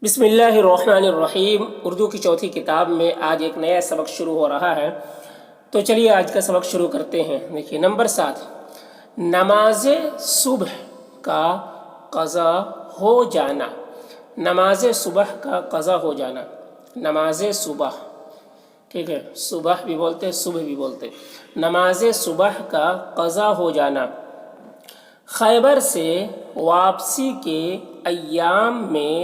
بسم اللہ الرحمن الرحیم۔ اردو کی چوتھی کتاب میں آج ایک نیا سبق شروع ہو رہا ہے، تو چلیے آج کا سبق شروع کرتے ہیں۔ دیکھیے نمبر 7، نماز صبح کا قضا ہو جانا۔ نماز صبح کا قضا ہو جانا، نماز صبح، ٹھیک ہے، صبح بھی بولتے صبح بھی بولتے، نماز صبح کا قضا ہو جانا۔ خیبر سے واپسی کے ایام میں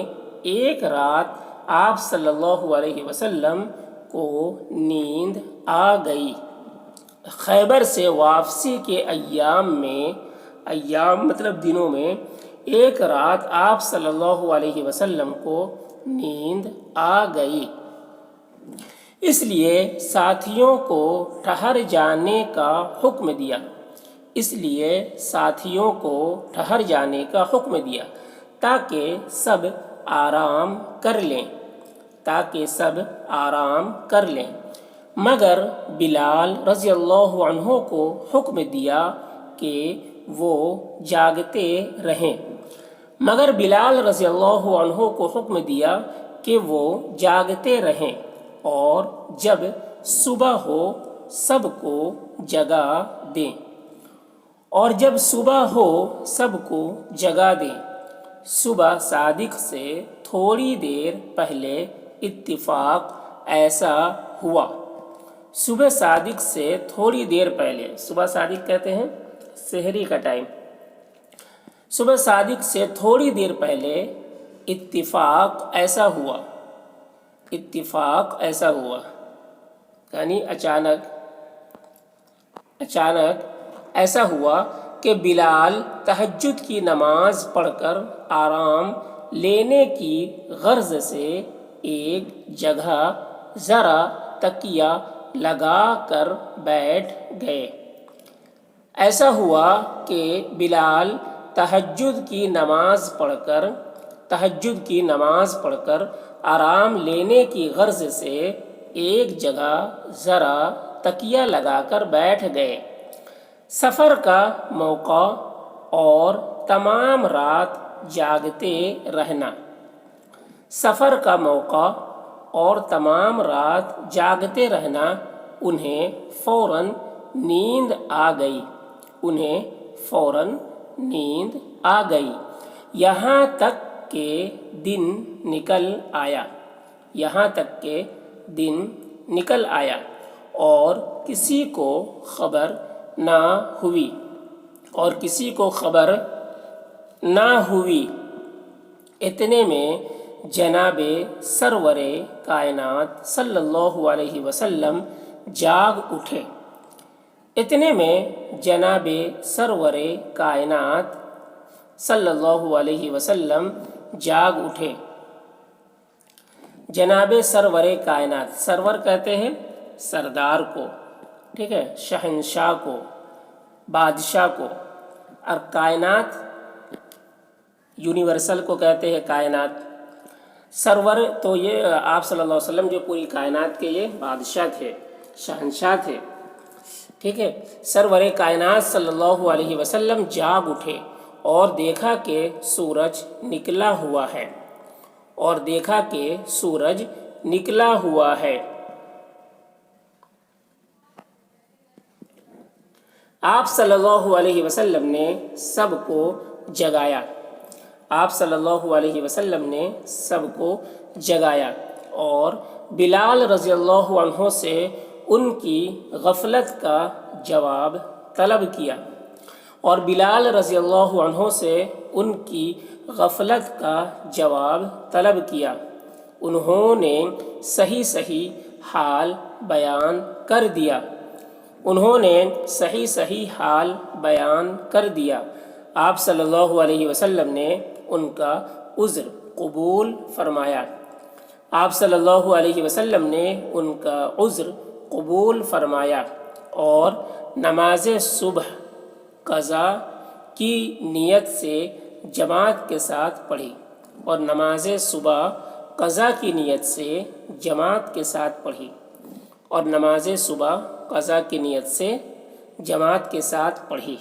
ایک رات آپ صلی اللہ علیہ وسلم کو نیند آ گئی۔ خیبر سے واپسی کے ایام میں، ایام مطلب دنوں میں، ایک رات آپ صلی اللہ علیہ وسلم کو نیند آ گئی، اس لیے ساتھیوں کو ٹھہر جانے کا حکم دیا، اس لیے ساتھیوں کو ٹھہر جانے کا حکم دیا تاکہ سب آرام کر لیں، تاکہ سب آرام کر لیں، مگر بلال رضی اللہ عنہ کو حکم دیا کہ وہ جاگتے رہیں، مگر بلال رضی اللہ عنہ کو حکم دیا کہ وہ جاگتے رہیں اور جب صبح ہو سب کو جگا دیں، اور جب صبح ہو سب کو جگا دیں۔ صبح صادق سے تھوڑی دیر پہلے اتفاق ایسا ہوا، صبح صادق سے تھوڑی دیر پہلے، صبح صادق کہتے ہیں سحری کا ٹائم، صبح صادق سے تھوڑی دیر پہلے اتفاق ایسا ہوا، اتفاق ایسا ہوا یعنی اچانک ایسا ہوا کہ بلال تہجد کی نماز پڑھ کر آرام لینے کی غرض سے ایک جگہ ذرا تکیہ لگا کر بیٹھ گئے۔ ایسا ہوا کہ بلال تہجد کی نماز پڑھ کر آرام لینے کی غرض سے ایک جگہ ذرا تکیہ لگا کر بیٹھ گئے۔ سفر کا موقع اور تمام رات جاگتے رہنا، سفر کا موقع اور تمام رات جاگتے رہنا، انہیں فوراً نیند آ گئی، انہیں فوراً نیند آ گئی، یہاں تک کہ دن نکل آیا، یہاں تک کہ دن نکل آیا اور کسی کو خبر نہ ہوئی، اور کسی کو خبر نہ ہوئی۔ اتنے میں جناب سرور کائنات صلی اللہ علیہ وسلم جاگ اٹھے، اتنے میں جناب سرور کائنات صلی اللہ علیہ وسلم جاگ اٹھے۔ جناب سرور کائنات، سرور کہتے ہیں سردار کو، ٹھیک ہے، شہنشاہ کو، بادشاہ کو، اور کائنات یونیورسل کو کہتے ہیں کائنات۔ سرور تو یہ آپ صلی اللہ علیہ وسلم جو پوری کائنات کے یہ بادشاہ تھے، شہنشاہ تھے، ٹھیک ہے۔ سرور کائنات صلی اللہ علیہ وسلم جاگ اٹھے اور دیکھا کہ سورج نکلا ہوا ہے، اور دیکھا کہ سورج نکلا ہوا ہے۔ آپ صلی اللہ علیہ وسلم نے سب کو جگایا، آپ صلی اللہ علیہ وسلم نے سب کو جگایا اور بلال رضی اللہ عنہ سے ان کی غفلت کا جواب طلب کیا، اور بلال رضی اللہ عنہ سے ان کی غفلت کا جواب طلب کیا۔ انہوں نے صحیح حال بیان کر دیا، انہوں نے صحیح حال بیان کر دیا۔ آپ صلی اللہ علیہ وسلم نے ان کا عذر قبول فرمایا، آپ صلی اللہ علیہ وسلم نے ان کا عذر قبول فرمایا اور نماز صبح قضا کی نیت سے جماعت کے ساتھ پڑھی، اور نماز صبح قضا کی نیت سے جماعت کے ساتھ پڑھی، اور نماز صبح قضا کی نیت سے جماعت کے ساتھ پڑھی۔